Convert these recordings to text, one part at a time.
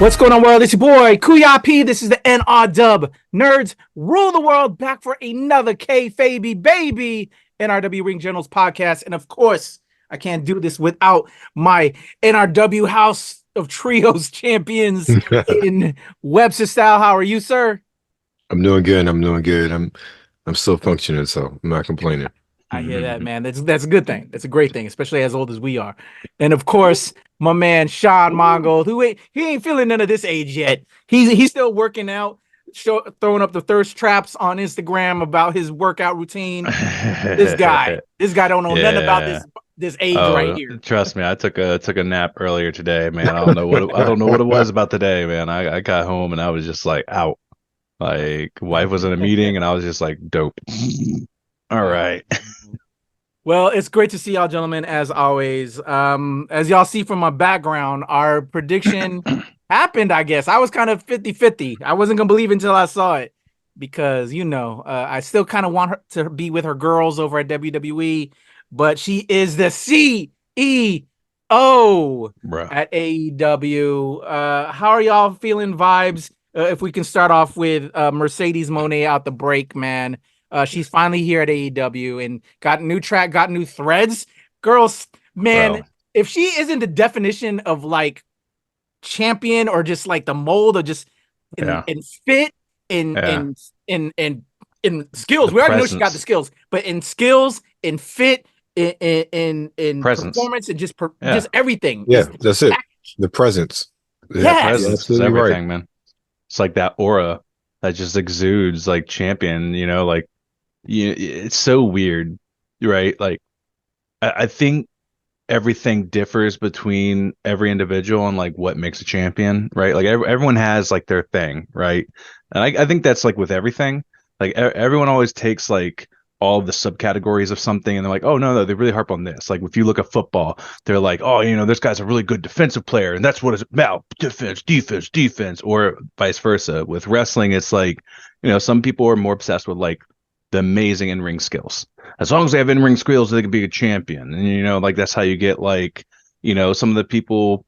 What's going on, world? It's your boy, Kuya. This is the NRW Nerds Rule the World, back for another KayFabeyBaby NRW Ring Generals Podcast. And of course, I can't do this without my NRW House of Trios champions in Webster style. How are you, sir? I'm doing good. I'm still functioning, so I'm not complaining. I hear that, man. That's a good thing. That's a great thing, especially as old as we are. And of course, my man Sean Mongold, he ain't feeling none of this age yet. He's still working out, throwing up the thirst traps on Instagram about his workout routine. This guy don't know nothing about this age right here. Trust me, I took a nap earlier today, man. I don't know what it was about today, man. I got home and I was just like out. Like, wife was in a meeting and I was just like, dope. All right. Well, it's great to see y'all, gentlemen, as always. As y'all see from my background, our prediction happened, I guess. I was kind of 50-50. I wasn't going to believe until I saw it because, I still kind of want her to be with her girls over at WWE, but she is the CEO at AEW. How are y'all feeling vibes? If we can start off with Mercedes Mone out the break, man. She's finally here at AEW and got a new track, got new threads. Girls, man, bro, if she isn't the definition of like champion or just like the mold of just in fit in skills, we already know she got the skills, but in skills, in fit, in performance, and just everything. Yeah, that's it. The presence. Yeah, presence is everything, man. It's like that aura that just exudes like champion, like. It's so weird, right? Like, I think everything differs between every individual and like what makes a champion, right? Like everyone has like their thing, right? And I think that's like with everything. Like everyone always takes like all the subcategories of something and they're like, oh no, they really harp on this. Like if you look at football, they're like, oh, this guy's a really good defensive player and that's what it's about, defense, or vice versa. With wrestling, it's like, some people are more obsessed with like the amazing in-ring skills. As long as they have in-ring skills, they can be a champion. And, like, that's how you get, like, some of the people,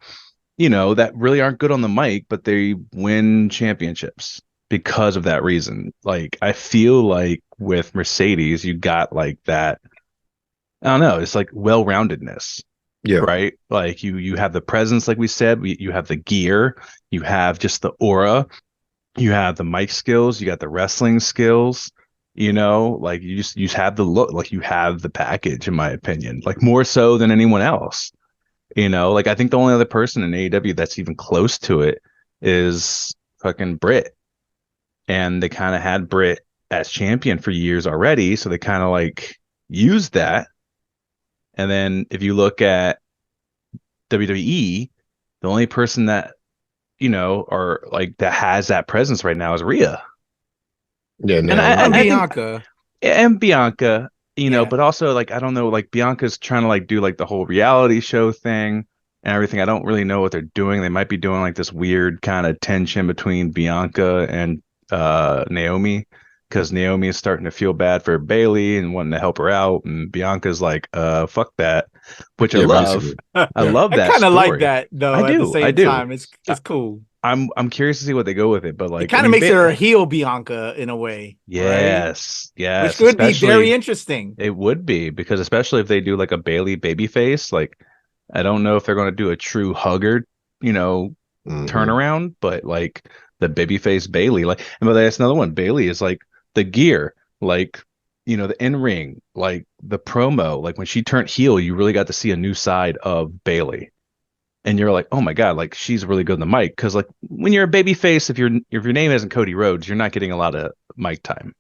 that really aren't good on the mic, but they win championships because of that reason. Like, I feel like with Mercedes, you got, like, that, I don't know, it's like well-roundedness. Yeah. Right? Like, you have the presence, like we said, you have the gear, you have just the aura, you have the mic skills, you got the wrestling skills. Like you have the look, like you have the package, in my opinion, like more so than anyone else. Like I think the only other person in AEW that's even close to it is fucking Britt. And they kind of had Britt as champion for years already. So they kind of like used that. And then if you look at WWE, the only person that, or like that has that presence right now is Rhea. Yeah, no, and Bianca. And Bianca, but also like I don't know, like Bianca's trying to like do like the whole reality show thing and everything. I don't really know what they're doing. They might be doing like this weird kind of tension between Bianca and Naomi, because Naomi is starting to feel bad for Bailey and wanting to help her out, and Bianca's like, fuck that, which I love. I love that. I kind of like that though. I do. At the same time, it's cool. I'm curious to see what they go with it, but like it kind of makes her a heel Bianca in a way. Yes, right? Yes, which could be very interesting. It would be, because especially if they do like a Bailey babyface, like I don't know if they're going to do a true hugger, turnaround, but like the babyface Bailey, like, but that's another one. Bailey is like the gear, like the in ring, like the promo, like when she turned heel, you really got to see a new side of Bailey. And you're like, oh my god, like she's really good on the mic, because like when you're a baby face, if your name isn't Cody Rhodes, you're not getting a lot of mic time,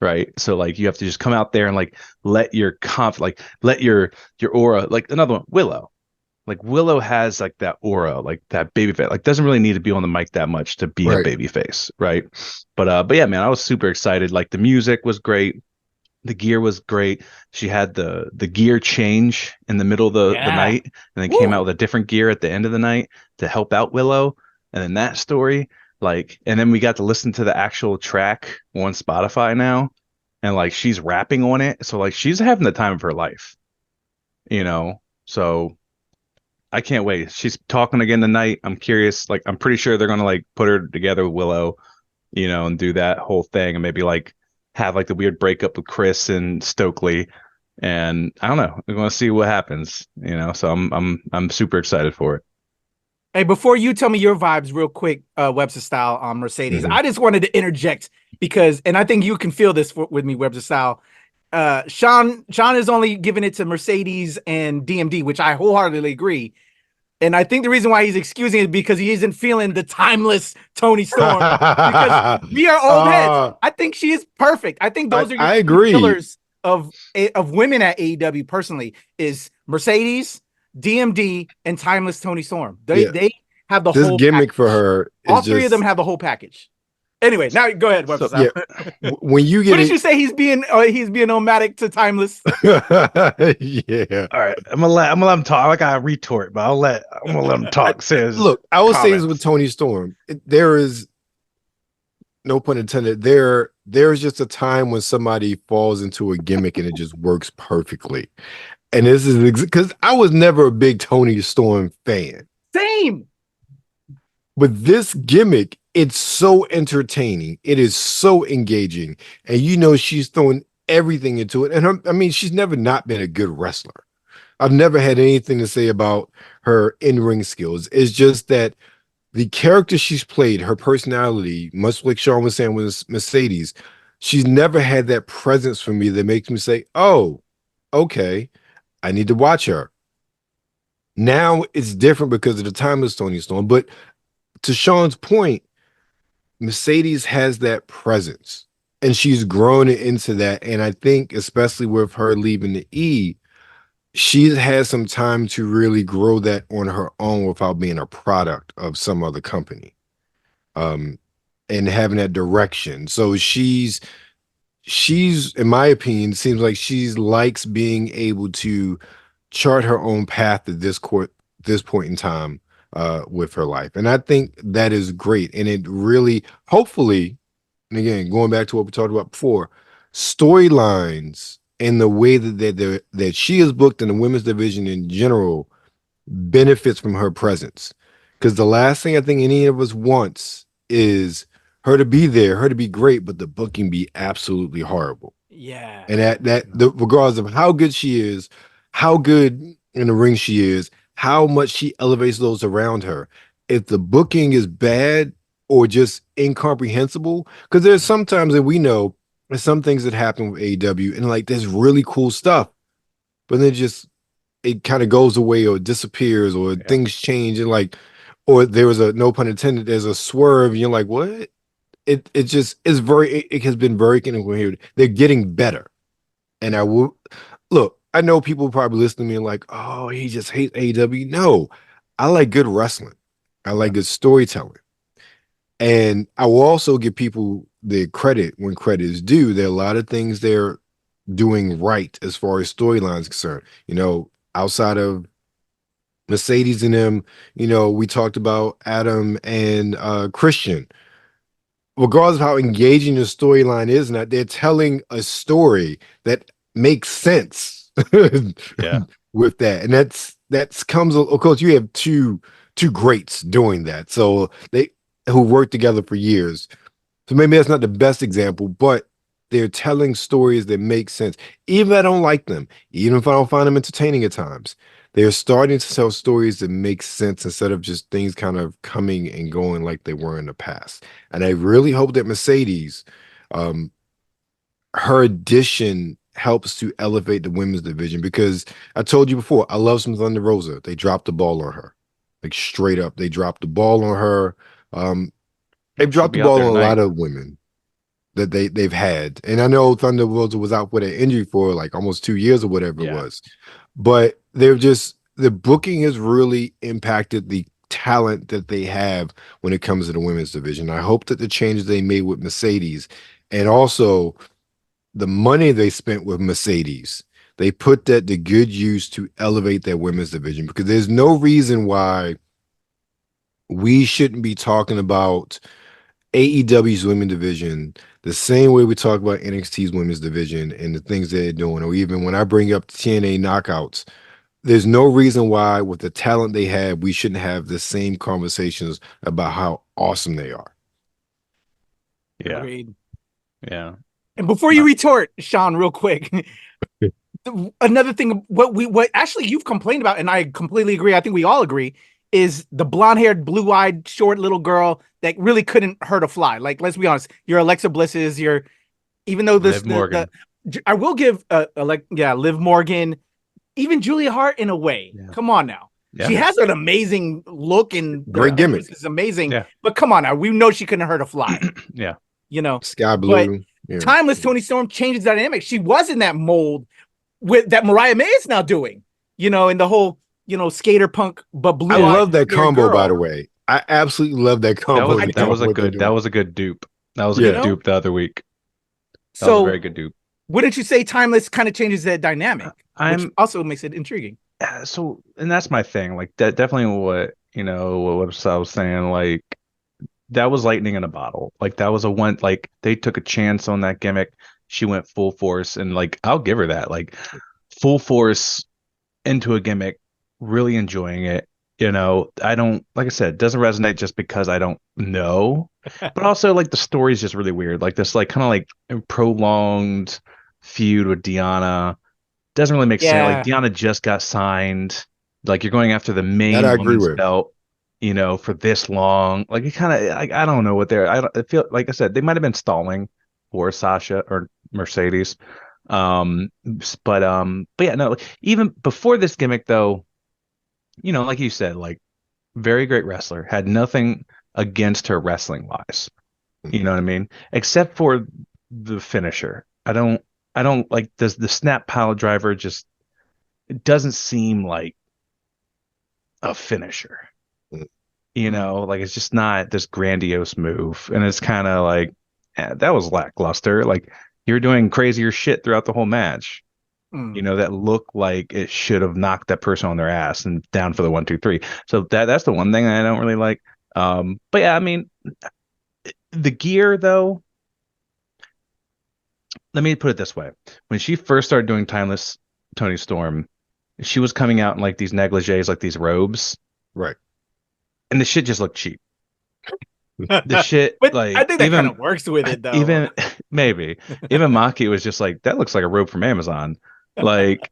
right? So like you have to just come out there and like let your let your aura, like another one, Willow. Like Willow has like that aura, like that baby face, like doesn't really need to be on the mic that much to be a baby face, right? But yeah, man, I was super excited. Like the music was great. The gear was great. She had the gear change in the middle of the night, and then came out with a different gear at the end of the night to help out Willow. And then that story, like, and then we got to listen to the actual track on Spotify now, and like she's rapping on it. So like she's having the time of her life, So I can't wait. She's talking again tonight. I'm curious. Like, I'm pretty sure they're gonna like put her together with Willow, and do that whole thing, and maybe like have like the weird breakup with Chris and Stokely. And I don't know. We're gonna see what happens. So I'm super excited for it. Hey, before you tell me your vibes real quick, Webster Style on Mercedes, I just wanted to interject because, and I think you can feel this with me, Webster Style. Sean is only giving it to Mercedes and DMD, which I wholeheartedly agree. And I think the reason why he's excusing it is because he isn't feeling the timeless Toni Storm. Because we are old heads. I think she is perfect. I think those are your pillars of women at AEW. Personally, is Mercedes, DMD, and timeless Toni Storm. They have the whole gimmick package. For her. All three of them have the whole package. Anyway, now go ahead. When you get, what did you say? He's being nomadic to timeless. Yeah. All right, I'm gonna let him talk. I gotta retort, but I'm gonna let him talk. Look, I will say this with Toni Storm. There is no pun intended. There's just a time when somebody falls into a gimmick and it just works perfectly. And this is because I was never a big Toni Storm fan. Same. But this gimmick, it's so entertaining. It is so engaging. And she's throwing everything into it. And she's never not been a good wrestler. I've never had anything to say about her in-ring skills. It's just that the character she's played, her personality, much like Sean was saying with Mercedes, she's never had that presence for me that makes me say, oh, okay, I need to watch her. Now it's different because of the timeless Toni Storm. But to Sean's point, Mercedes has that presence and she's grown into that. And I think, especially with her leaving the E, she's had some time to really grow that on her own without being a product of some other company, and having that direction. So she's, in my opinion, seems like she likes being able to chart her own path at this point in time with her life. And I think that is great. And it really, hopefully, and again, going back to what we talked about before, storylines and the way that she is booked in the women's division in general benefits from her presence. Because the last thing I think any of us wants is her to be there, her to be great, but the booking be absolutely horrible. Yeah. And regardless of how good she is, how good in the ring she is, how much she elevates those around her, if the booking is bad or just incomprehensible, because there's sometimes that we know there's some things that happen with AEW and like there's really cool stuff, but then it kind of goes away or disappears or things change and or there was a, no pun intended, there's a swerve and you're like, what? It has been very incoherent. They're getting better. And I know people probably listening to me like, oh, he just hates AEW. No, I like good wrestling. I like good storytelling. And I will also give people the credit when credit is due. There are a lot of things they're doing right as far as storylines concerned. Outside of Mercedes and them, we talked about Adam and Christian. Regardless of how engaging the storyline is, not they're telling a story that makes sense. With that, and that's comes. Of course, you have two greats doing that. So who worked together for years. So maybe that's not the best example, but they're telling stories that make sense. Even if I don't like them, even if I don't find them entertaining at times, they're starting to tell stories that make sense instead of just things kind of coming and going like they were in the past. And I really hope that Mercedes, her addition helps to elevate the women's division, because I told you before, I love some Thunder Rosa. They dropped the ball on her. Like straight up, they dropped the ball on her. They've dropped the ball on a lot of women that they've had. And I know Thunder Rosa was out with an injury for like almost 2 years or whatever it was. But the booking has really impacted the talent that they have when it comes to the women's division. I hope that the changes they made with Mercedes and also the money they spent with Mercedes, they put that to good use to elevate their women's division, because there's no reason why we shouldn't be talking about AEW's women's division the same way we talk about NXT's women's division and the things they're doing. Or even when I bring up TNA knockouts, there's no reason why, with the talent they have, we shouldn't have the same conversations about how awesome they are. Yeah. Agreed. Yeah. And before you retort, Sean, real quick, another thing, what actually you've complained about, and I completely agree, I think we all agree, is the blonde-haired, blue-eyed, short little girl that really couldn't hurt a fly. Like, let's be honest, your Alexa Blisses, even though this, Liv Morgan. I will give, Liv Morgan, even Julia Hart in a way. Yeah. Come on now. Yeah. She has an amazing look and great gimmick. It's amazing. Yeah. But come on now, we know she couldn't hurt a fly. Yeah. Sky Blue. But Timeless Toni Storm changes the dynamic. She was in that mold with that Mariah May is now doing, in the whole, skater punk, but blue. I love that combo, by the way. I absolutely love that combo. That was a good dupe. That was a good dupe the other week. That was a very good dupe. Wouldn't you say Timeless kind of changes that dynamic? Which also makes it intriguing. So, and that's my thing. Like that, definitely what I was saying. Like that was lightning in a bottle. Like that was like they took a chance on that gimmick. She went full force, and like I'll give her that. Like full force into a gimmick, really enjoying it. I don't, like I said, it doesn't resonate just because I don't know, but also like the story is just really weird. Like this, like kind of like prolonged feud with Deanna doesn't really make sense. Like Deanna just got signed. Like you're going after the main women's belt, for this long. Like it kind of, I don't know what I feel like I said, they might've been stalling for Sasha or Mercedes. But yeah, no, even before this gimmick though, like you said, like very great wrestler, had nothing against her wrestling wise. You know what I mean? Except for the finisher. I don't like the snap pile driver it doesn't seem like a finisher. Like it's just not this grandiose move. And it's kind of like, that was lackluster. Like you're doing crazier shit throughout the whole match. That looked like it should have knocked that person on their ass and down for the 1, 2, 3. So that's the one thing I don't really like. But yeah, I mean, the gear though, let me put it this way. When she first started doing Timeless Toni Storm, she was coming out in like these negligees, like these robes. Right. And the shit just looked cheap. The shit, but like I think that kind of works with it though. Even maybe even Maki was just like, that looks like a robe from Amazon. Like,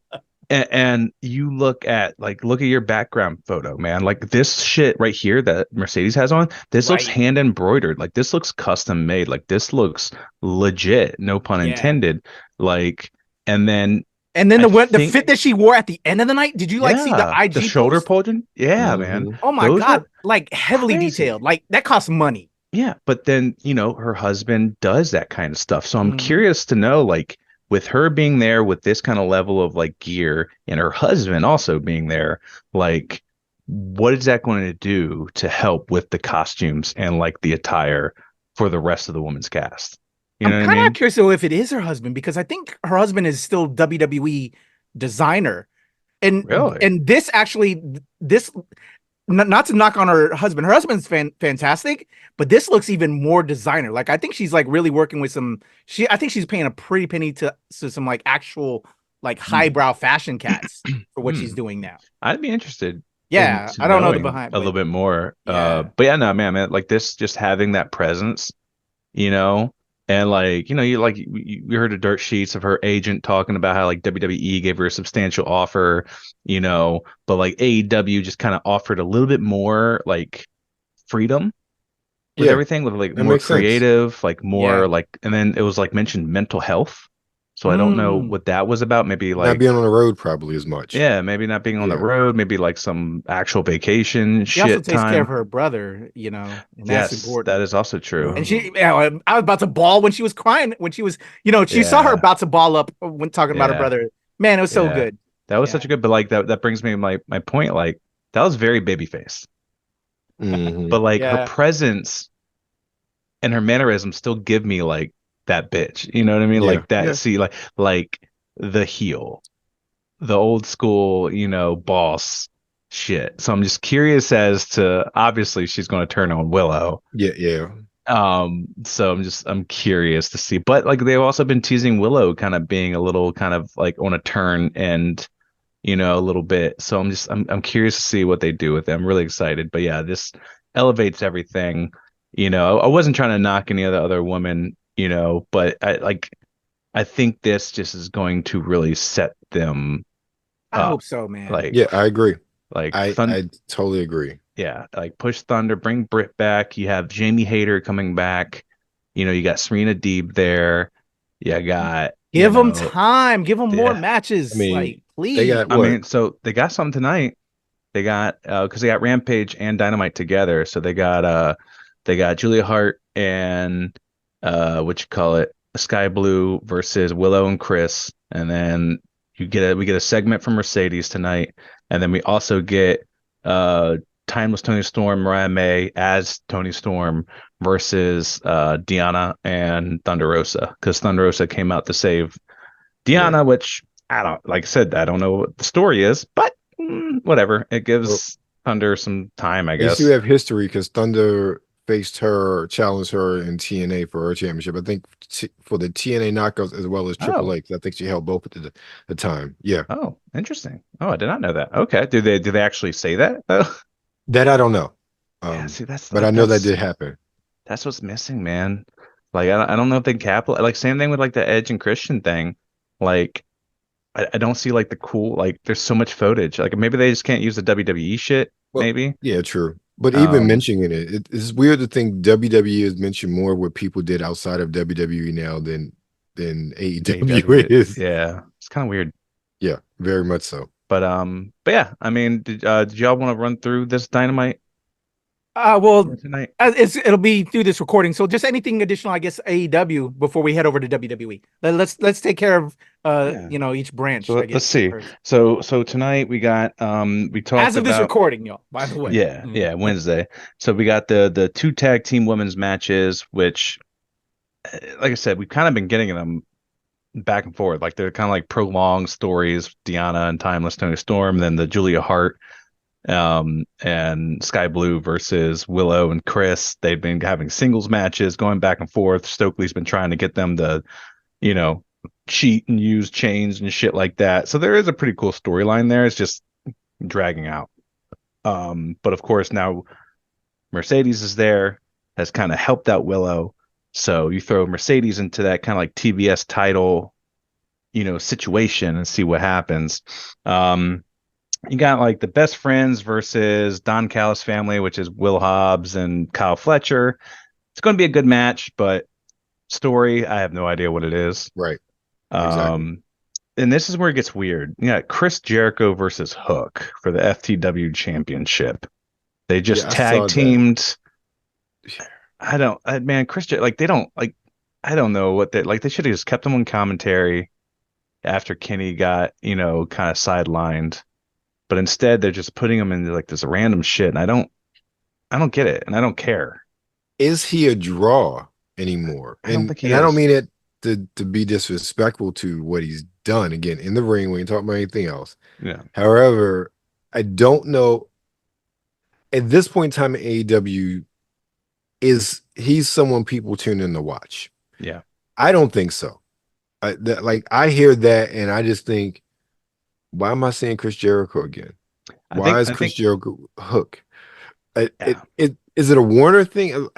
and you look at your background photo, man. Like this shit right here that Mercedes has on, this looks hand embroidered. Like this looks custom made. Like this looks legit. No pun intended. Like, and then the fit that she wore at the end of the night. Did you see the IG the shoulder bulging? Yeah, man. Oh my God, like heavily detailed. Like that costs money. Yeah, but then her husband does that kind of stuff. So I'm curious to know, like, with her being there with this kind of level of like gear and her husband also being there, like, what is that going to do to help with the costumes and like the attire for the rest of the women's cast? I'm kind of curious though if it is her husband, because I think her husband is still WWE designer, and really? And this not to knock on her husband. Her husband's fantastic, but this looks even more designer. Like I think she's like really working with I think she's paying a pretty penny to some like actual like highbrow fashion cats for what she's doing now. I'd be interested. Yeah, I don't know the behind a little bit more. But yeah, no, man, like this, just having that presence, and like, you heard the dirt sheets of her agent talking about how like WWE gave her a substantial offer, but like AEW just kind of offered a little bit more like freedom with everything, with like more creative, sense. Like more like, and then it was like mentioned mental health. So I don't know what that was about. Maybe like not being on the road probably as much. Yeah, maybe not being on the road. Maybe like some actual vacation. She also takes care of her brother, and that's important. That is also true. And I was about to bawl when she was crying. When she was, she saw her about to ball up when talking about her brother. Man, it was so good. That was such a good. But like that brings me to my point. Like that was very babyface. But like her presence and her mannerisms still give me like that bitch, you know what I mean? Like that. See, like the heel, the old school, boss shit. So I'm just curious as to, obviously she's going to turn on Willow. Yeah. So I'm curious to see, but like they've also been teasing Willow kind of being a little kind of like on a turn and a little bit. So I'm curious to see what they do with them. I'm really excited. But yeah, this elevates everything. I wasn't trying to knock any of the other women, but I think this just is going to really set them I up. hope so, man. Yeah, I agree. I totally agree. Yeah, push Thunder, bring Britt back. You have Jamie Hayter coming back. You got Serena Deeb there. You got give them time, give them more matches. I mean, please. So they got something tonight. They got because they got Rampage and Dynamite together. So they got Julia Hart and Sky Blue versus Willow and Chris, and then we get a segment from Mercedes tonight, and then we also get Timeless Tony Storm, Mariah May as Tony Storm versus Deanna and Thunder Rosa, because Thunder Rosa came out to save Deanna, which I don't know what the story is, but whatever. It gives Thunder some time, I guess. They do have history because Thunder challenged her in TNA for her championship. I think for the TNA knockouts as well as Triple H. I think she held both at the time. Yeah. Oh, interesting. Oh, I did not know that. Okay. Do they actually say that though? That I don't know. But I know that did happen. That's what's missing, man. I don't know if they capitalize. Same thing with the Edge and Christian thing. I don't see the cool, there's so much footage. Maybe they just can't use the WWE shit. Maybe. Yeah, true. But even mentioning it's weird to think WWE has mentioned more what people did outside of WWE now than AEW is. Yeah, it's kind of weird. Yeah, very much so. But yeah, did y'all want to run through this Dynamite? Tonight it'll be through this recording. So just anything additional, I guess, AEW before we head over to WWE. Let's take care of each branch. So let's see. So tonight we got we talked as of this recording, y'all. By the way, yeah, Wednesday. So we got the 2 tag team women's matches, which, like I said, we've kind of been getting them back and forth. They're kind of prolonged stories. Deanna and Timeless Tony Storm, then the Julia Hart and Sky Blue versus Willow and Chris. They've been having singles matches going back and forth. Stokely's been trying to get them to, cheat and use chains and shit like that. So there is a pretty cool storyline there. It's just dragging out. But of course now Mercedes is there, has kind of helped out Willow. So you throw Mercedes into that kind of TBS title, situation and see what happens. You got the Best Friends versus Don Callis family, which is Will Hobbs and Kyle Fletcher. It's going to be a good match, but story, I have no idea what it is. Right. Exactly. And this is where it gets weird. You got Chris Jericho versus Hook for the FTW championship. They just tag teamed. Chris Jericho, they don't I don't know what they they should have just kept him on commentary after Kenny got, kind of sidelined. But instead, they're just putting him into this random shit, and I don't get it, and I don't care. Is he a draw anymore? I don't think he is. I don't mean it to be disrespectful to what he's done. Again, in the ring, we ain't talking about anything else. Yeah. However, I don't know. At this point in time in AEW, he's someone people tune in to watch? Yeah. I don't think so. I hear that, and I just think, why am I seeing Chris Jericho again? Why is Chris Jericho Hook? Is it a Warner thing?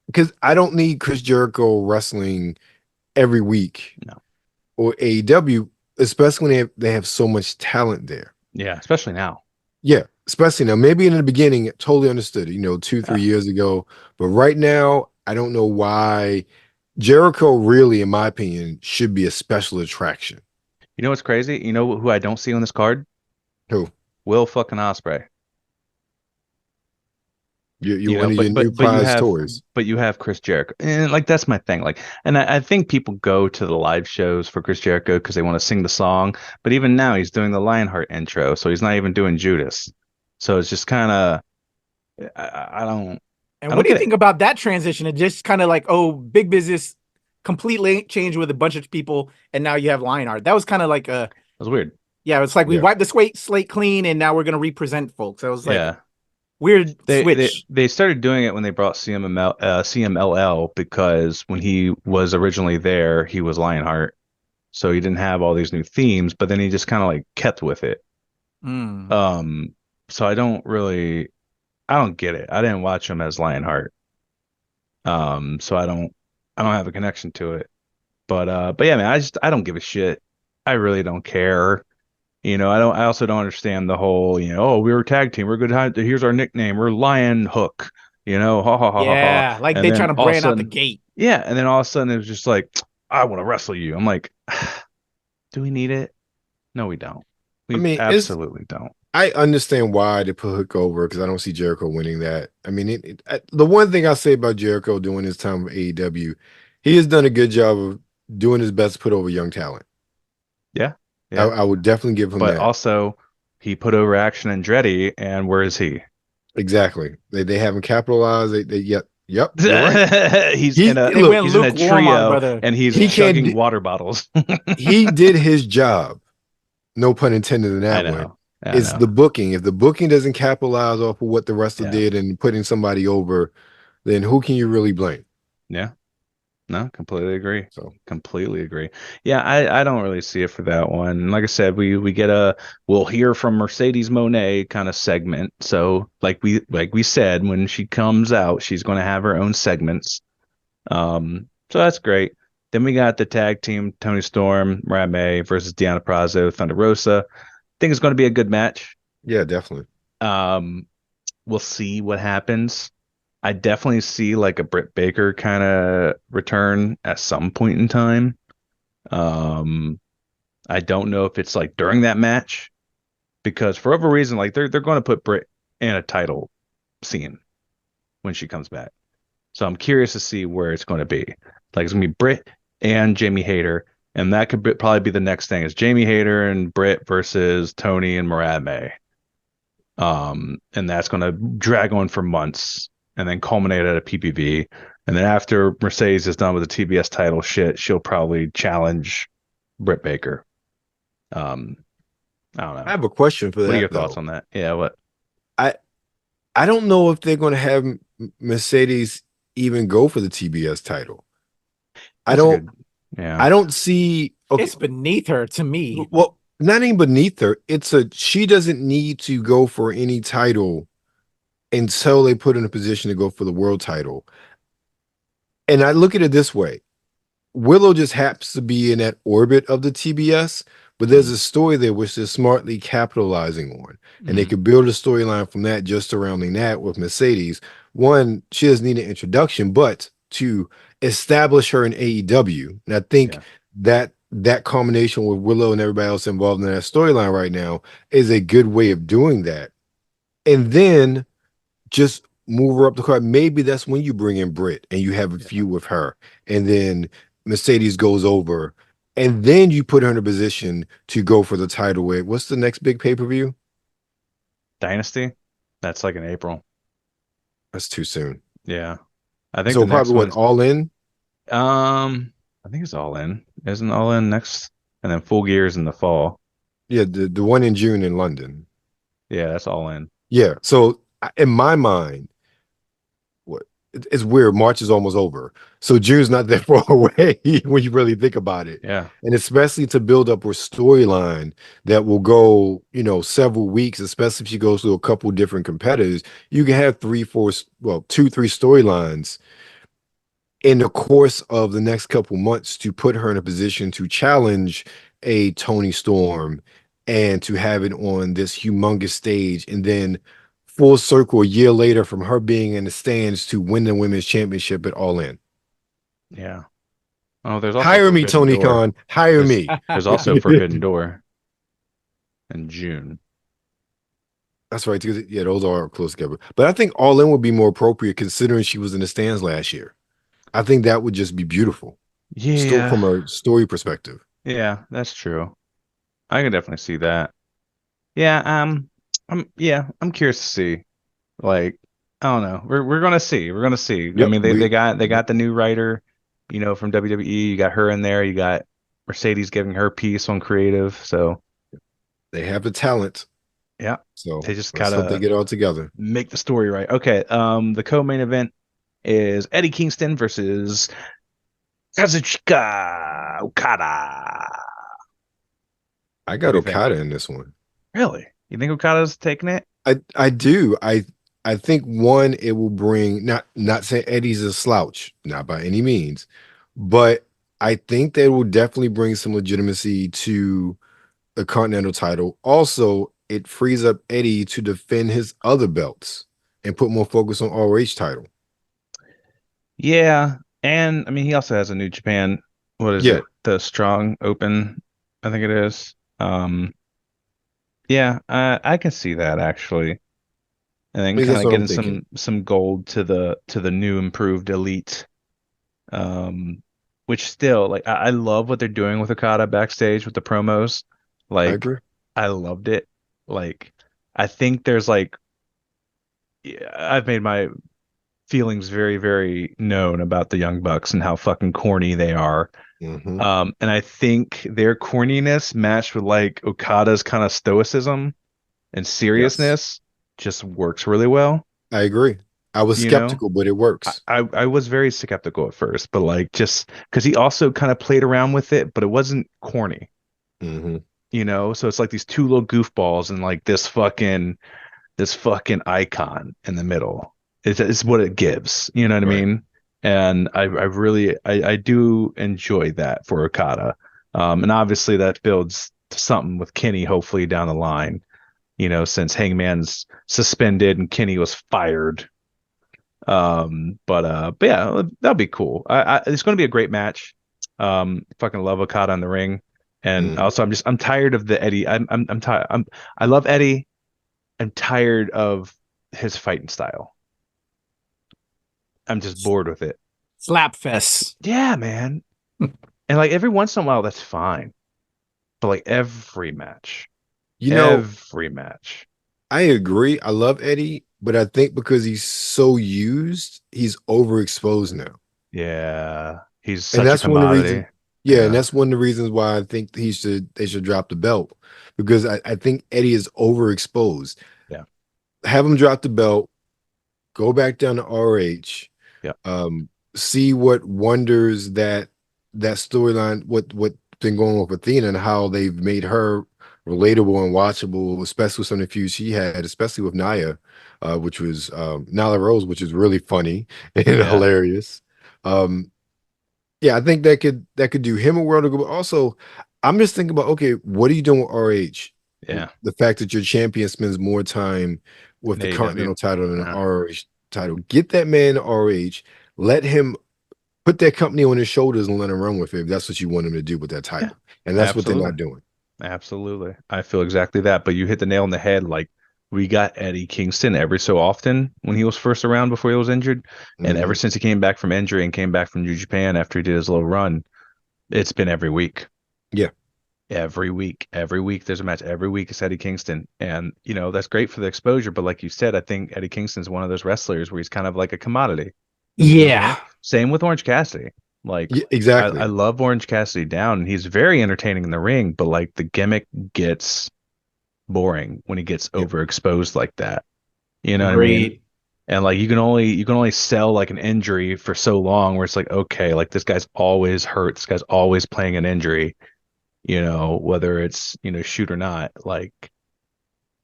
Because I don't need Chris Jericho wrestling every week. No. Or AEW, especially when they have so much talent there. Yeah, especially now. Yeah, especially now. Maybe in the beginning, totally understood, 2-3 years ago. But right now, I don't know why Jericho really, in my opinion, should be a special attraction. You know what's crazy? You know who I don't see on this card? Who? Will fucking Ospreay. You're one of your new prize toys. But you have Chris Jericho. And that's my thing. And I think people go to the live shows for Chris Jericho because they want to sing the song. But even now he's doing the Lionheart intro, so he's not even doing Judas. So it's just kind of I don't. And what do you think about that transition? It just kind of big business completely changed with a bunch of people, and now you have Lionheart. That was kind of that was weird. Yeah, it's we wiped the slate clean, and now we're gonna represent folks. That was weird switch. They started doing it when they brought CMLL because when he was originally there, he was Lionheart, so he didn't have all these new themes. But then he just kind of kept with it. So I don't get it. I didn't watch him as Lionheart. So I don't have a connection to it. But yeah, man, I don't give a shit. I really don't care. I also don't understand the whole, oh, we were a tag team. We're good. Here's our nickname. We're Lion Hook, ha ha ha ha. Yeah, like they trying to brand out the gate. Yeah, and then all of a sudden it was just like, I want to wrestle you. I'm like, do we need it? No, we don't. We absolutely don't. I understand why they put Hook over, because I don't see Jericho winning that. I mean, the one thing I say about Jericho during his time with AEW, he has done a good job of doing his best to put over young talent. Yeah. I would definitely give him that. But also, he put over Action Andretti, and where is he? Exactly. They haven't capitalized. Yep. You're right. he's in a trio, and he's chugging water bottles. He did his job. No pun intended in that one. It's the booking. If the booking doesn't capitalize off of what the wrestler did and putting somebody over, then who can you really blame? Yeah. No, completely agree. Completely agree. Yeah, I don't really see it for that one. Like I said, we'll hear from Mercedes Mone kind of segment. So like we said, when she comes out, she's going to have her own segments. So that's great. Then we got the tag team, Toni Storm, Mariah May versus Deonna Purrazzo, Thunder Rosa. I think it's going to be a good match. Yeah, definitely. We'll see what happens. I definitely see like a Britt Baker kind of return at some point in time. I don't know if it's like during that match, because for whatever reason, like they're going to put Britt in a title scene when she comes back. So I'm curious to see where it's going to be. Like it's going to be Britt and Jamie Hayter, and that could probably be the next thing is Jamie Hayter and Britt versus Tony and Mariah May. And that's going to drag on for months and then culminate at a PPV. And then after Mercedes is done with the TBS title shit, she'll probably challenge Britt Baker. I don't know. I have a question for that. What are your thoughts on that? Yeah, what? I don't know if they're going to have Mercedes even go for the TBS title. I don't see. Okay. It's beneath her to me. Well, not even beneath her. She doesn't need to go for any title until they put her in a position to go for the world title. And I look at it this way. Willow just happens to be in that orbit of the TBS, but there's a story there which they're smartly capitalizing on. And they could build a storyline from that, just surrounding that with Mercedes. One, she doesn't need an introduction, but to establish her in AEW. And I think that combination with Willow and everybody else involved in that storyline right now is a good way of doing that. And then just move her up the card. Maybe that's when you bring in Britt and you have a feud with her. And then Mercedes goes over. And then you put her in a position to go for the title. What's the next big pay-per-view? Dynasty? That's like in April. That's too soon. Yeah. I think so. Probably All In? I think it's All In. Isn't All In next? And then Full Gear's in the fall. Yeah, the one in June in London. Yeah, that's All In. Yeah. So in my mind, it's weird. March is almost over. So June's not that far away when you really think about it. Yeah. And especially to build up a storyline that will go, several weeks, especially if she goes through a couple different competitors, you can have 2, 3 storylines in the course of the next couple months to put her in a position to challenge a Toni Storm and to have it on this humongous stage. And then full circle a year later from her being in the stands to win the women's championship at All In. Yeah. Oh, there's also hire me, Tony Khan. Hire me. There's also Forbidden Door in June. That's right. Yeah, those are close together. But I think All In would be more appropriate considering she was in the stands last year. I think that would just be beautiful. Yeah. Still from a story perspective. Yeah, that's true. I can definitely see that. Yeah, I'm curious to see. Like, I don't know. We're gonna see. We're gonna see. Yep, I mean, they got the new writer, from WWE. You got her in there. You got Mercedes giving her piece on creative. So they have the talent. Yeah. So they just gotta they get it all together. Make the story right. Okay. The co-main event is Eddie Kingston versus Kazuchika Okada. I got Okada in this one. Really? You think Okada's taking it? I do. I think one, it will bring not saying Eddie's a slouch, not by any means, but I think that will definitely bring some legitimacy to the Continental title. Also, it frees up Eddie to defend his other belts and put more focus on ROH title. Yeah, and I mean he also has a New Japan. What is it? The Strong Open, I think it is. Yeah, I can see that actually. And then kind of getting some gold to the new improved Elite. Which still, like, I love what they're doing with Okada backstage with the promos. Like, I agree. I loved it. Like, I think there's like, I've made my feelings very, very known about the Young Bucks and how fucking corny they are. Mm-hmm. And I think their corniness matched with like Okada's kind of stoicism and seriousness just works really well. I agree. I was skeptical, but it works. I was very skeptical at first, but like just because he also kind of played around with it, but it wasn't corny. Mm-hmm. So it's like these two little goofballs and like this fucking icon in the middle. It's what it gives. You know what I mean? And I really do enjoy that for Okada. And obviously that builds to something with Kenny hopefully down the line, since Hangman's suspended and Kenny was fired. But yeah, that'll be cool. It's going to be a great match. Fucking love Okada in the ring. And also I'm tired of the Eddie. I'm tired. I love Eddie. I'm tired of his fighting style. I'm just bored with it. Slapfest. Yeah, man. And like every once in a while, that's fine. But like every match, every match. I agree. I love Eddie, but I think because he's so used, he's overexposed now. Yeah, he's such a commodity. And that's one of the reasons why I think they should drop the belt, because I think Eddie is overexposed. Yeah, have him drop the belt, go back down to RH. Yeah. See what wonders that storyline, what been going on with Athena and how they've made her relatable and watchable, especially with some of the feuds she had, especially with Nia, which was Nyla Rose, which is really funny and hilarious. I think that could do him a world of good. But also, I'm just thinking about, okay, what are you doing with RH? Yeah, the fact that your champion spends more time with the Continental title than the RH title. Get that man to RH. Let him put that company on his shoulders and let him run with it if that's what you want him to do with that title. And that's what they're not doing. Absolutely. I feel exactly that. But you hit the nail on the head. Like, we got Eddie Kingston every so often when he was first around before he was injured. And ever since he came back from injury and came back from New Japan after he did his little run, it's been every week. Yeah. Every week there's a match. Every week it's Eddie Kingston. And, that's great for the exposure. But like you said, I think Eddie Kingston's one of those wrestlers where he's kind of like a commodity. Yeah. Same with Orange Cassidy. Like, exactly. I love Orange Cassidy down. He's very entertaining in the ring, but like the gimmick gets boring when he gets overexposed like that. You know what I mean? And like you can only sell like an injury for so long where it's like, okay, like this guy's always hurt. This guy's always playing an injury. Whether it's shoot or not, like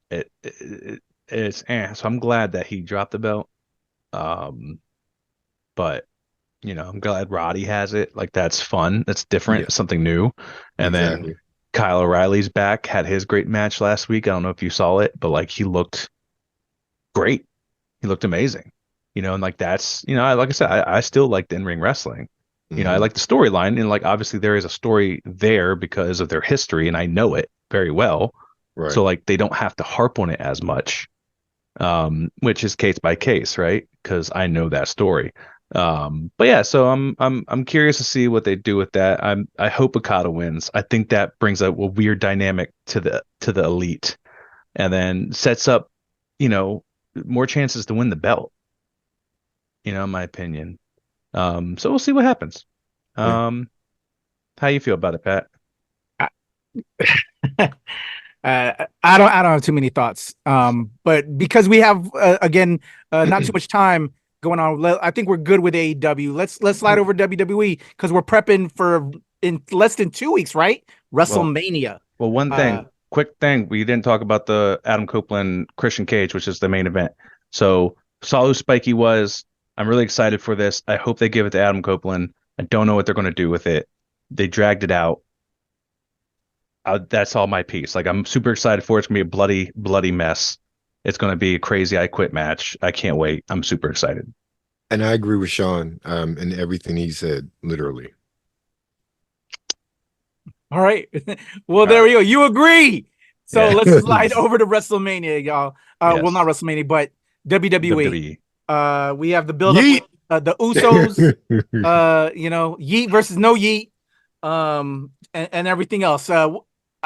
it's so I'm glad that he dropped the belt. But I'm glad Roddy has it. Like, that's fun. That's different. Something new. And then Kyle O'Reilly's back, had his great match last week. I don't know if you saw it, but like he looked great. He looked amazing. And like that's, like I said, I still like the in-ring wrestling. I like the storyline, and like obviously there is a story there because of their history, and I know it very well. Right. So like they don't have to harp on it as much, which is case by case, right? Because I know that story. But yeah, so I'm curious to see what they do with that. I hope Okada wins. I think that brings a weird dynamic to the Elite, and then sets up, more chances to win the belt. In my opinion. So we'll see what happens. How you feel about it, Pat? I don't have too many thoughts. But because we have again not too much time going on, I think we're good with AEW. Let's slide over WWE because we're prepping for in less than 2 weeks, right? WrestleMania. Well, one quick thing. We didn't talk about the Adam Copeland Christian Cage, which is the main event. So saw who Spiky was. I'm really excited for this. I hope they give it to Adam Copeland. I don't know what they're going to do with it. They dragged it out. That's all my piece. Like, I'm super excited for it. It's going to be a bloody, bloody mess. It's going to be a crazy I Quit match. I can't wait. I'm super excited. And I agree with Sean in everything he said, literally. All right. Well, there we go. You agree. So let's slide over to WrestleMania, y'all. Well, not WrestleMania, but WWE. We have the build-up with, the Usos, Yeet versus no Yeet, and everything else.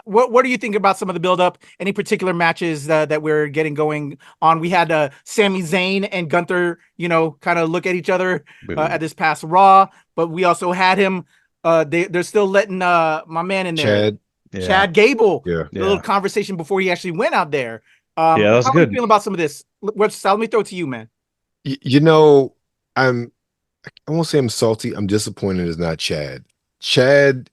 What do you think about some of the build-up? Any particular matches that we're getting going on? We had Sami Zayn and Gunther, kind of look at each other at this past Raw, but we also had him. They're still letting my man in there, Chad Gable. A little conversation before he actually went out there. That's how good. are you feeling about some of this? Let me throw it to you, man. I won't say I'm salty. I'm disappointed it's not Chad. Chad's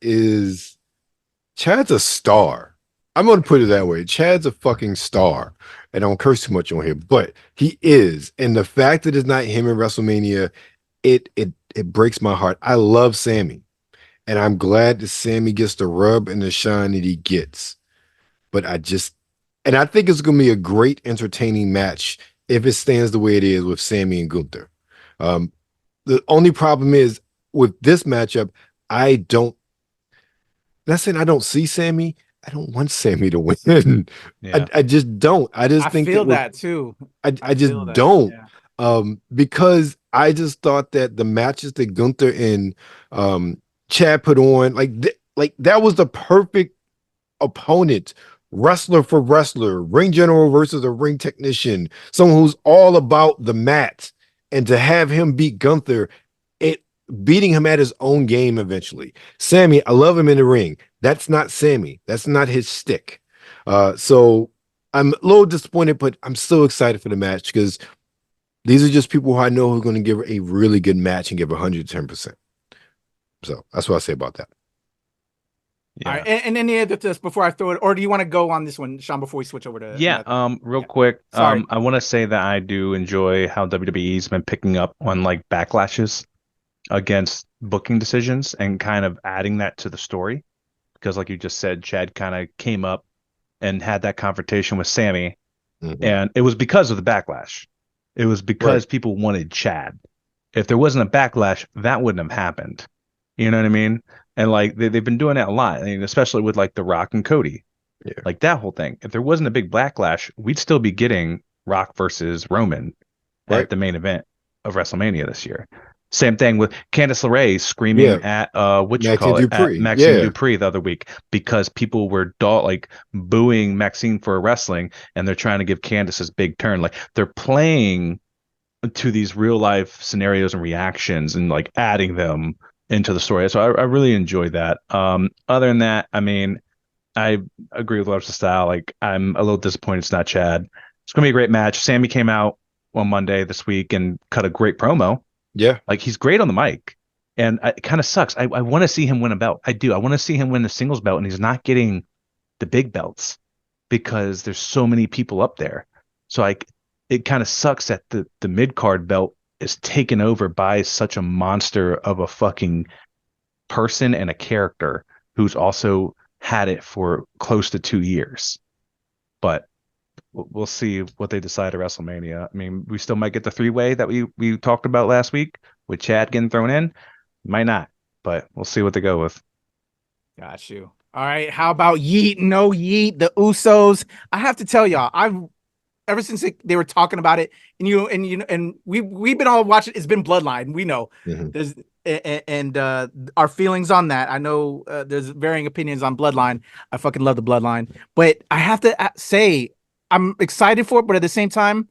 a star. I'm going to put it that way. Chad's a fucking star. I don't curse too much on here, but he is. And the fact that it's not him in WrestleMania, it breaks my heart. I love Sammy. And I'm glad that Sammy gets the rub and the shine that he gets. But I think it's going to be a great, entertaining match if it stands the way it is with Sammy and Gunther. The only problem is with this matchup, not saying I don't see Sammy. I don't want Sammy to win. I just don't. I feel that too. I just don't. Because I just thought that the matches that Gunther and Chad put on, like that was the perfect opponent, wrestler for wrestler, ring general versus a ring technician, someone who's all about the mat, and to have him beat Gunther, beating him at his own game eventually. Sammy, I love him in the ring. That's not Sammy. That's not his stick. So I'm a little disappointed, but I'm still excited for the match because these are just people who I know who are going to give a really good match and give 110%. So that's what I say about that. All right. And any other this before I throw it, or do you want to go on this one, Sean, before we switch over to real quick. I want to say that I do enjoy how WWE's been picking up on like backlashes against booking decisions and kind of adding that to the story, because like you just said, Chad kind of came up and had that confrontation with Sammy, and it was because of the backlash. It was because people wanted Chad. If there wasn't a backlash, that wouldn't have happened. You know what I mean? And like they've been doing that a lot, I mean, especially with like The Rock and Cody, like that whole thing. If there wasn't a big backlash, we'd still be getting Rock versus Roman at the main event of WrestleMania this year. Same thing with Candice LeRae screaming at Maxine Dupree the other week because people were booing Maxine for wrestling, and they're trying to give Candice this big turn. Like they're playing to these real life scenarios and reactions and like adding them into the story. So I really enjoyed that. Other than that, I mean, I agree with Love's style. Like I'm a little disappointed it's not Chad. It's gonna be a great match. Sammy came out on Monday this week and cut a great promo. Yeah, like he's great on the mic, and it kind of sucks. I want to see him win a belt. I do. I want to see him win the singles belt, and he's not getting the big belts because there's so many people up there. So it kind of sucks that the mid card belt is taken over by such a monster of a fucking person and a character who's also had it for close to 2 years. But we'll see what they decide at WrestleMania. I mean, we still might get the three-way that we talked about last week with Chad getting thrown in. Might not, but we'll see what they go with. Got you. All right. How about Yeet? No Yeet, the Usos. I have to tell y'all, ever since they were talking about it, and we've been all watching. It's been Bloodline. We know there's our feelings on that. I know there's varying opinions on Bloodline. I fucking love the Bloodline, but I have to say I'm excited for it. But at the same time,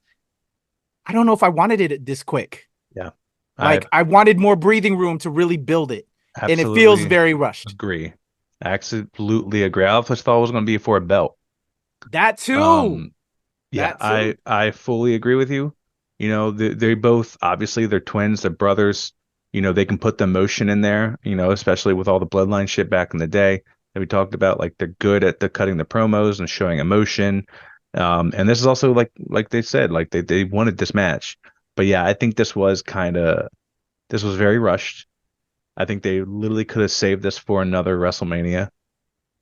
I don't know if I wanted it this quick. Yeah, I wanted more breathing room to really build it, and it feels very rushed. Agree. Absolutely agree. I just thought it was going to be for a belt. That too. Yeah, I fully agree with you. You know, they both, obviously, they're twins, they're brothers. You know, they can put the emotion in there, you know, especially with all the Bloodline shit back in the day. that we talked about. Like they're good at the cutting the promos and showing emotion. And this is also like they said, like they wanted this match. But yeah, I think this was very rushed. I think they literally could have saved this for another WrestleMania.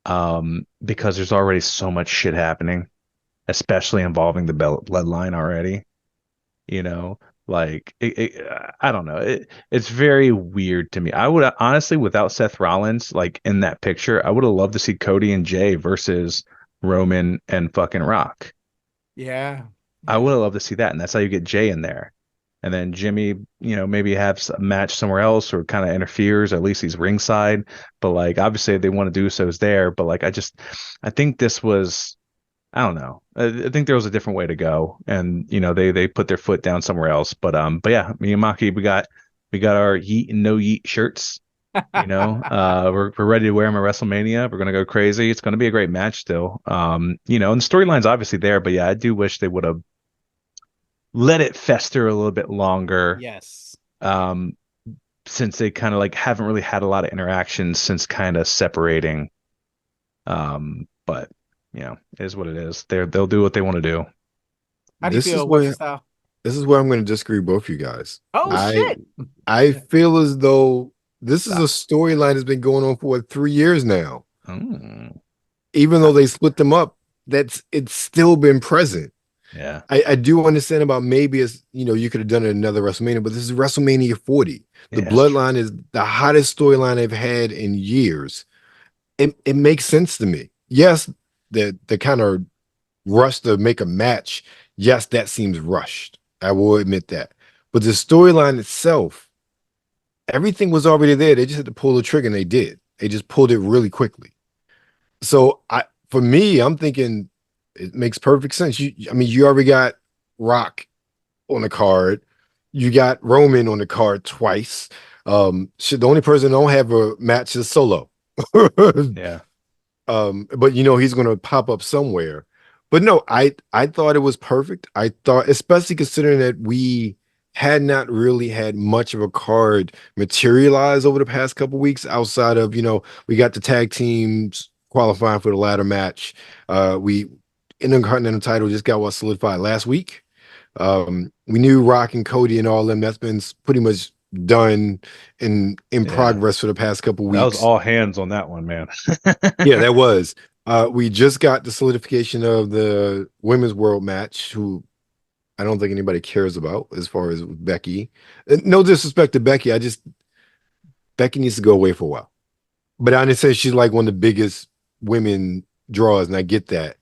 Because there's already so much shit happening, especially involving the bloodline already. You know, like I don't know. It's very weird to me. I would honestly, without Seth Rollins, like in that picture, I would have loved to see Cody and Jay versus Roman and fucking Rock. Yeah. I would have loved to see that, and that's how you get Jay in there. And then Jimmy, maybe have a match somewhere else or kind of interferes, or at least he's ringside. But like, obviously they want to do so is there. But like, I think this was, I don't know. I think there was a different way to go, and they put their foot down somewhere else. But yeah, me and Maki, we got our yeet and no yeet shirts. We're ready to wear them at WrestleMania. We're gonna go crazy. It's gonna be a great match still. And the storyline's obviously there, but yeah, I do wish they would have let it fester a little bit longer. Yes. Since they kind of like haven't really had a lot of interactions since kind of separating. But it is what it is. They'll do what they want to do. How do you feel? What's your style? This is where I'm going to disagree with both you guys. Shit. I feel as though this is a storyline that's been going on for 3 years now. Even though they split them up, it's still been present. Yeah, I do understand about maybe it's you could have done it in another WrestleMania, but this is WrestleMania 40. The Bloodline is the hottest storyline they've had in years. It makes sense to me. Yes, the kind of rush to make a match. Yes, that seems rushed. I will admit that. But the storyline itself, everything was already there. They just had to pull the trigger, and they did. They just pulled it really quickly. So for me, I'm thinking it makes perfect sense. You already got Rock on the card. You got Roman on the card twice. The only person that don't have a match is Solo. Yeah. But he's gonna pop up somewhere. But no, I thought it was perfect. I thought, especially considering that we had not really had much of a card materialize over the past couple weeks outside of, we got the tag teams qualifying for the ladder match. We Intercontinental title just got solidified last week. We knew Rock and Cody and all them. That's been pretty much done in progress for the past couple weeks. That was all hands on that one, man. Yeah, that was. We just got the solidification of the women's world match, who I don't think anybody cares about as far as Becky. No disrespect to Becky. Becky needs to go away for a while. But I understand she's like one of the biggest women draws, and I get that.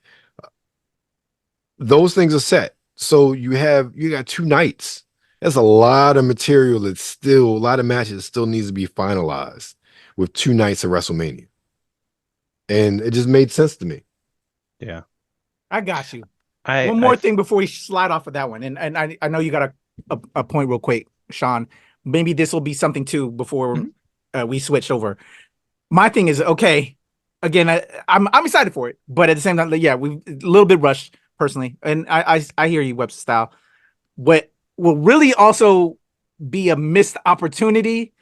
Those things are set. So you got 2 nights. That's a lot of material a lot of matches that still needs to be finalized with 2 nights of WrestleMania. And it just made sense to me. Yeah. I got you. One more thing before we slide off of that one. And I know you got a point real quick, Sean. Maybe this will be something too before we switch over. My thing is, okay, again, I'm excited for it, but at the same time, yeah, we a little bit rushed personally. And I hear you, Webster style. What will really also be a missed opportunity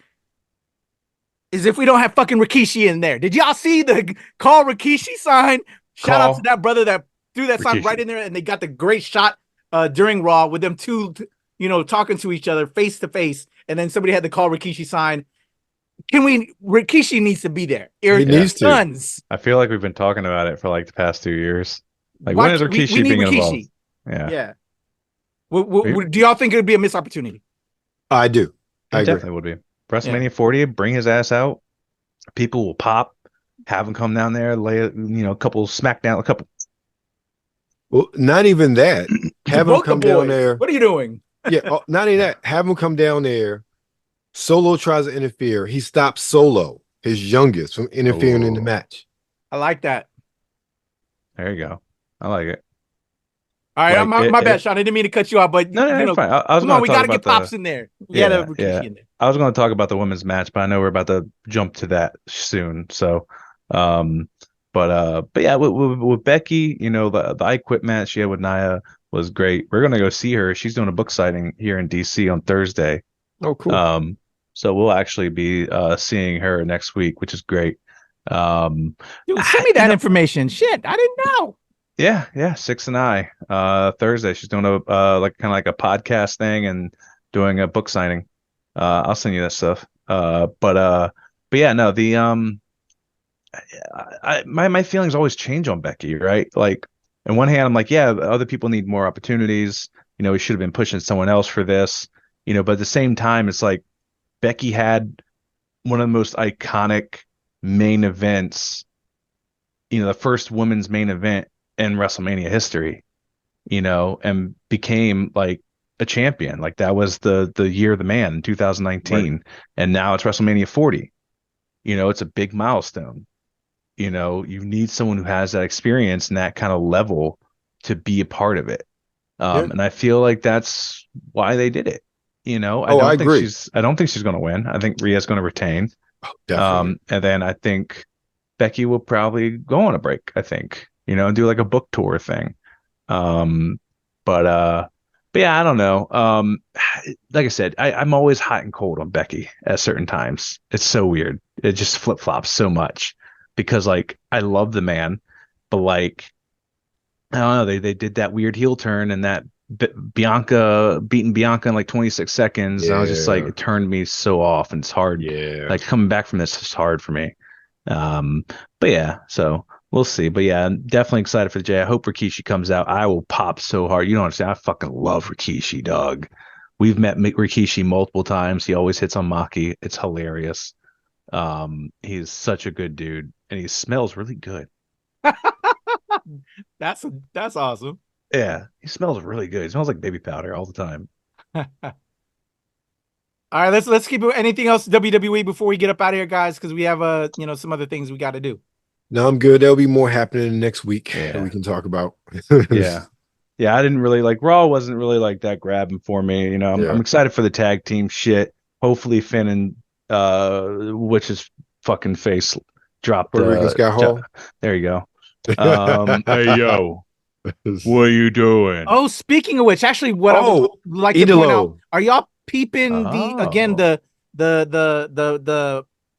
is if we don't have fucking Rikishi in there. Did y'all see the call Rikishi sign? Shout out to that brother that threw that sign right in there, and they got the great shot during Raw with them two, talking to each other face to face, and then somebody had to call Rikishi sign. Rikishi needs to be there. He needs to. I feel like we've been talking about it for like the past 2 years. Like, when is Rikishi being involved? Yeah. Do y'all think it would be a missed opportunity? I do. I definitely would be. WrestleMania 40, bring his ass out. People will pop. Have him come down there, lay a couple SmackDown, a couple. Well, not even that. Have him come down there. What are you doing? Yeah, not even that. Have him come down there. Solo tries to interfere. He stops Solo, his youngest, from interfering in the match. I like that. There you go. I like it. All right, my bad, Sean. I didn't mean to cut you off, but no, fine. We got to get Pops in there. Yeah. I was going to talk about the women's match, but I know we're about to jump to that soon. So, but yeah, with Becky, the I Quit match she had with Nia was great. We're gonna go see her. She's doing a book signing here in DC on Thursday. Oh, cool. So we'll actually be seeing her next week, which is great. Dude, send me that information. Shit, I didn't know. Yeah, 6 and I. Thursday, she's doing a like kind of like a podcast thing and doing a book signing. I'll send you that stuff. But yeah, no, my feelings always change on Becky, right? Like, on one hand, I'm like, yeah, other people need more opportunities. We should have been pushing someone else for this. But at the same time, it's like Becky had one of the most iconic main events. The first women's main event in WrestleMania history. And became like a champion. Like, that was the year of the man in 2019, right. And now it's WrestleMania 40. It's a big milestone. You need someone who has that experience and that kind of level to be a part of it. And I feel like that's why they did it. I agree. I don't think she's going to win. I think Rhea's going to retain. Oh, definitely. And then I think Becky will probably go on a break, I think, and do like a book tour thing. But yeah, I don't know. Like I said, I'm always hot and cold on Becky at certain times. It's so weird. It just flip-flops so much because, like, I love the man, but, like, I don't know. They did that weird heel turn and that beating Bianca in like 26 seconds. Yeah. And I was just like, it turned me so off, and it's hard. Yeah. Like, coming back from this is hard for me. But yeah, so we'll see. But yeah, I'm definitely excited for the J. I hope Rikishi comes out. I will pop so hard. You don't understand. I fucking love Rikishi, dog. We've met Rikishi multiple times. He always hits on Maki. It's hilarious. He's such a good dude, and he smells really good. That's awesome. Yeah, he smells really good. He smells like baby powder all the time. All right, let's keep it. Anything else WWE before we get up out of here, guys? Because we have some other things we got to do. No, I'm good. There'll be more happening next week that we can talk about. Yeah, I didn't really like Raw. Wasn't really like that grabbing for me. I'm excited for the tag team shit. Hopefully Finn and Witch's fucking face dropped. Puerto Rican Scott Hall. There you go. Hey yo, what are you doing? Oh, speaking of which, actually, what I would like to point out, are y'all peeping the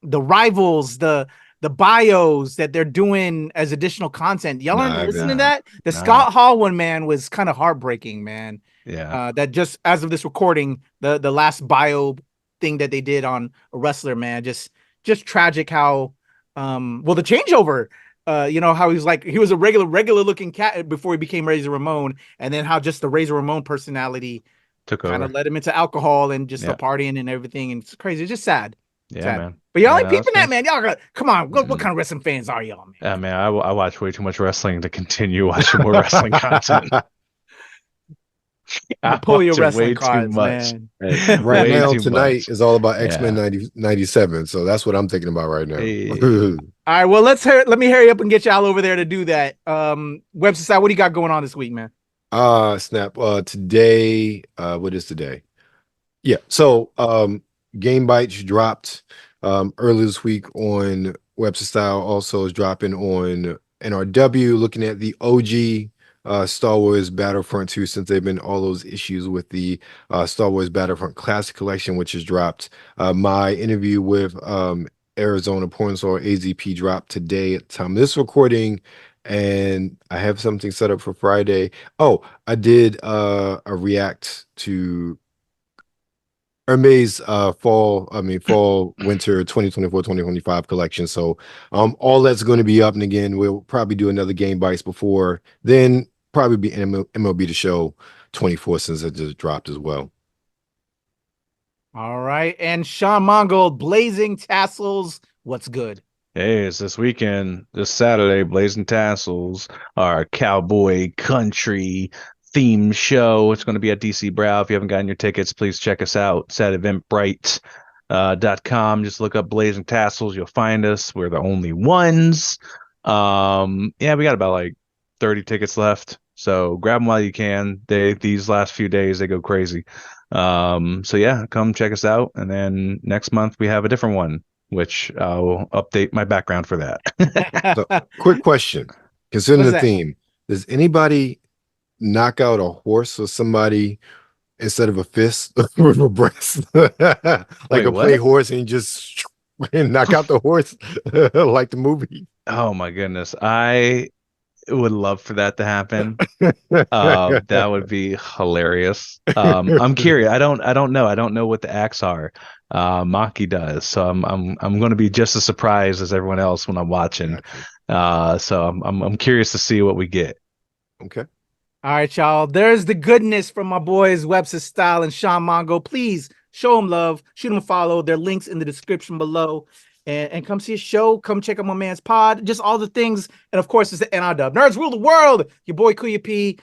rivals, the bios that they're doing as additional content? Y'all aren't listening to that? The Scott Hall one, man, was kind of heartbreaking, man. Yeah. That just as of this recording, the last bio thing that they did on a wrestler, man, just tragic how the changeover. How he was a regular looking cat before he became Razor Ramon, and then how just the Razor Ramon personality took over, kind of led him into alcohol and just the partying and everything, and it's crazy. It's just sad. Yeah, sad. Man. But y'all ain't peeping that, man. Y'all come on. What kind of wrestling fans are y'all, man? Yeah, man. I watch way too much wrestling to continue watching more wrestling content. I pull your wrestling cards, man. Right now, tonight is all about X-Men 97, so that's what I'm thinking about right now. All right, well, let me hurry up and get y'all over there to do that. Web Society, what do you got going on this week, man? Snap. Today, what is today? Yeah, so Game Bites dropped early this week on Webster Style. Also is dropping on NRW, looking at the OG Star Wars Battlefront 2, since they've been all those issues with the Star Wars Battlefront Classic Collection, which has dropped. My interview with Arizona Porn Star AZP dropped today at the time of this recording, and I have something set up for Friday. Oh, I did a react to Hermes fall winter 2024-2025 collection. So all that's going to be up, and again, we'll probably do another Game Bites before then, probably be MLB The Show 24, since it just dropped as well. All right, and Sean Mongold, Blazing Tassels, what's good? Hey, it's this weekend, this Saturday. Blazing Tassels, our cowboy country theme show. It's going to be at DC Brow. If you haven't gotten your tickets, please check us out. It's at eventbrite.com. Just look up Blazing Tassels. You'll find us. We're the only ones. Yeah, we got about like 30 tickets left, so grab them while you can. These last few days they go crazy. So yeah, come check us out. And then next month we have a different one, which I'll update my background for that. So, quick question, considering the theme, does anybody knock out a horse or somebody instead of a fist with a breast? Like a play horse and just and knock out the horse like the movie. Oh my goodness. I would love for that to happen. That would be hilarious. I'm curious. I don't know. I don't know what the acts are. Maki does. So I'm going to be just as surprised as everyone else when I'm watching. So I'm curious to see what we get. Okay. All right, y'all. There's the goodness from my boys Webster Style and Sean Mongo. Please show them love, shoot them a follow. Their links in the description below. And come see a show. Come check out my man's pod. Just all the things. And of course, it's the NRW. Nerds rule the world. Your boy Kuya P.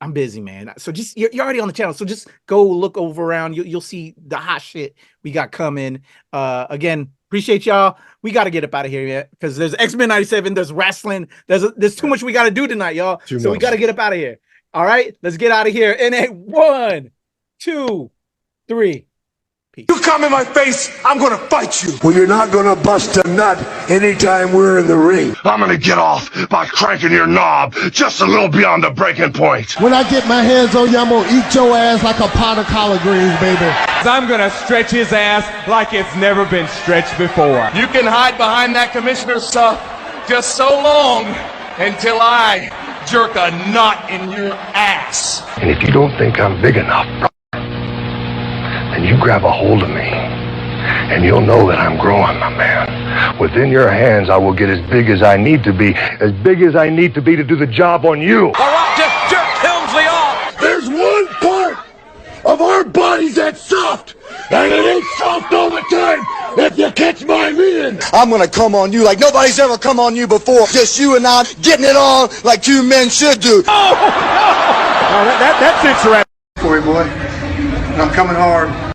I'm busy, man. So just you're already on the channel. So just go look over around. You'll see the hot shit we got coming. Again, appreciate y'all. We got to get up out of here, yeah, because there's X-Men 97. There's wrestling. There's too much we got to do tonight, y'all. So we got to get up out of here. All right, let's get out of here. In a 1, 2, 3. Peace. You come in my face, I'm gonna fight you. Well, you're not gonna bust a nut anytime we're in the ring. I'm gonna get off by cranking your knob just a little beyond the breaking point. When I get my hands on you, I'm gonna eat your ass like a pot of collard greens, baby. I'm gonna stretch his ass like it's never been stretched before. You can hide behind that commissioner stuff just so long until I jerk a knot in your ass. And if you don't think I'm big enough, then you grab a hold of me, and you'll know that I'm growing, my man. Within your hands, I will get as big as I need to be to do the job on you. All right, just jerk Helmsley off. There's one part of our bodies that's soft, and it ain't soft all the time, if you catch my meaning. I'm gonna come on you like nobody's ever come on you before. Just you and I getting it on like two men should do. Oh, no! That's it, right? Boy, and I'm coming hard.